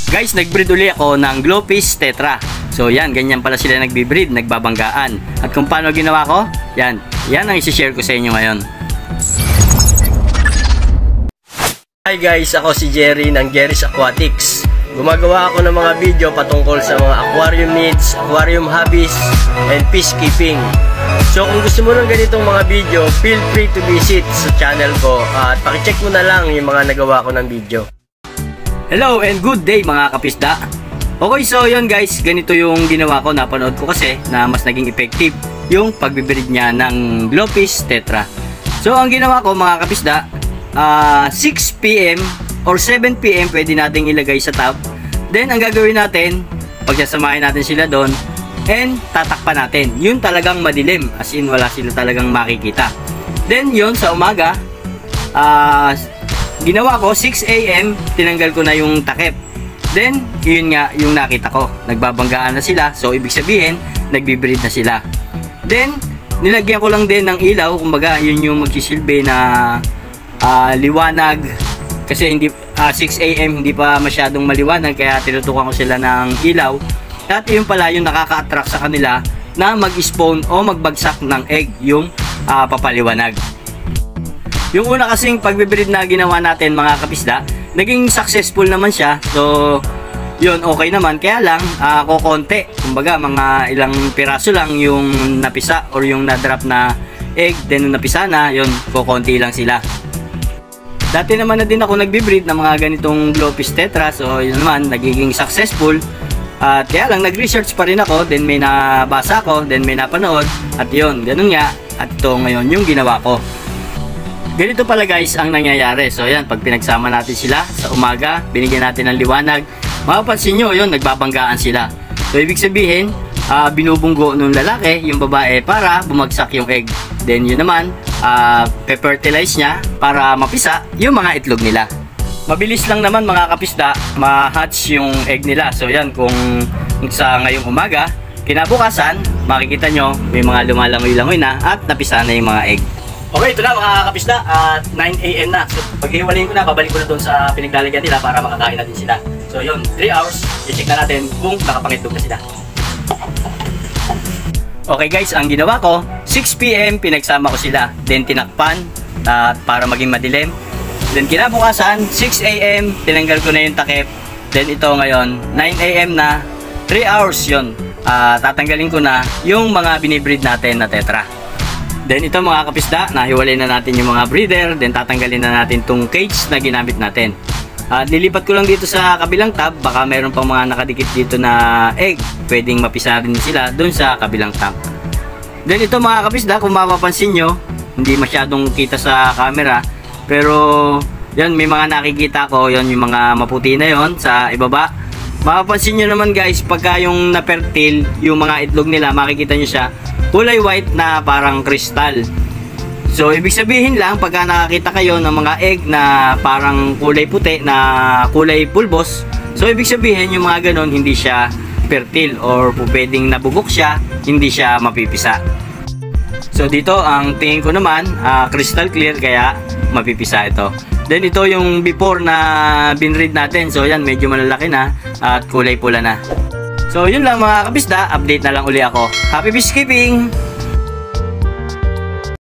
Guys, nag-breed uli ako ng Glowfish Tetra. So yan, ganyan pala sila nagbi-breed, nagbabanggaan. At kung paano ginawa ko, yan ang isi-share ko sa inyo ngayon. Hi guys, ako si Jerry ng Jerry's Aquatics. Gumagawa ako ng mga video patungkol sa mga aquarium needs, aquarium hobbies, and peacekeeping. So kung gusto mo ng ganitong mga video, feel free to visit sa channel ko at pakicheck mo na lang yung mga nagawa ko ng video. Hello and good day mga kapisda. Okay, so yun guys, ganito yung ginawa ko. Napanood ko kasi na mas naging effective yung pagbibreed niya ng Glowfish Tetra. So ang ginawa ko mga kapisda, 6 PM or 7 PM pwede nating ilagay sa tub. Then ang gagawin natin, pagsasamahin natin sila doon and tatakpan natin. Yun talagang madilim, as in wala sila talagang makikita. Then yun sa umaga, ginawa ko 6 AM, tinanggal ko na yung takip. Then yun nga yung nakita ko, nagbabanggaan na sila. So ibig sabihin nagbi-breed na sila. Then nilagyan ko lang din ng ilaw, kumbaga yun yung magsisilbi na liwanag, kasi hindi 6 AM hindi pa masyadong maliwanag, kaya tinutukan ko sila ng ilaw. At yun pala yung nakaka-attract sa kanila na mag-spawn o magbagsak ng egg, yung papaliwanag. Yung una kasing pagbibreed na ginawa natin mga kapisda, naging successful naman siya. So yun, okay naman, kaya lang kukonti, kumbaga mga ilang piraso lang yung napisa or yung na-drop na egg. Then nung napisa na, yun, kukonti lang sila. Dati naman na din ako nagbi-breed ng mga ganitong Glowfish Tetra. So yun naman, nagiging successful. At kaya lang nag-research pa rin ako, then may nabasa ko, then may napanood. At yun, ganun nga. At ito ngayon yung ginawa ko. Ganito pala guys ang nangyayari. So yan, pag pinagsama natin sila sa umaga, binigyan natin ng liwanag, mapapansin nyo yun, nagbabanggaan sila. So ibig sabihin, binubunggo ng lalaki yung babae para bumagsak yung egg. Then yun naman, pe-fertilize niya para mapisa yung mga itlog nila. Mabilis lang naman mga kapisda ma-hatch yung egg nila. So yan, kung sa ngayong umaga, kinabukasan makikita nyo may mga lumalangoy-langoy na at napisa na yung mga egg. Okay, ito na mga kapisda, at 9 AM na. So paghiwalayin ko na, babalik ko na doon sa pinaglalagyan nila para makakain natin sila. So yun, 3 hours, i-check na natin kung nakapangitlog na sila. Okay guys, ang ginawa ko, 6 PM pinagsama ko sila, then tinakpan para maging madilim. Then kinabukasan, 6 AM tinanggal ko na yung takip. Then ito ngayon, 9 AM na, 3 hours yun. Tatanggalin ko na yung mga binibreed natin na tetra. Then ito mga kapisda, nahiwalay na natin yung mga breeder. Then tatanggalin na natin tong cage na ginamit natin. Nilipat ko lang dito sa kabilang tab, baka meron pang mga nakadikit dito na egg, pwedeng mapisa rin sila doon sa kabilang tank. Then ito mga kapisda, kung mapapansin nyo, hindi masyadong kita sa camera, pero yan, may mga nakikita ko, yan yung mga maputi na yon sa ibaba. Mapapansin nyo naman guys, pagka yung na-fertile, yung mga itlog nila, makikita nyo siya kulay white na parang kristal. So ibig sabihin lang, pagka nakakita kayo ng mga egg na parang kulay puti na kulay pulbos, so ibig sabihin yung mga ganon hindi siya fertile, or pwedeng nabubok siya, hindi siya mapipisa. So dito ang tingin ko naman, crystal clear, kaya mapipisa ito. Then ito yung before na binread natin. So yan, medyo malalaki na at kulay pula na. So yun lang mga kapisda, update na lang uli ako. Happy peacekeeping!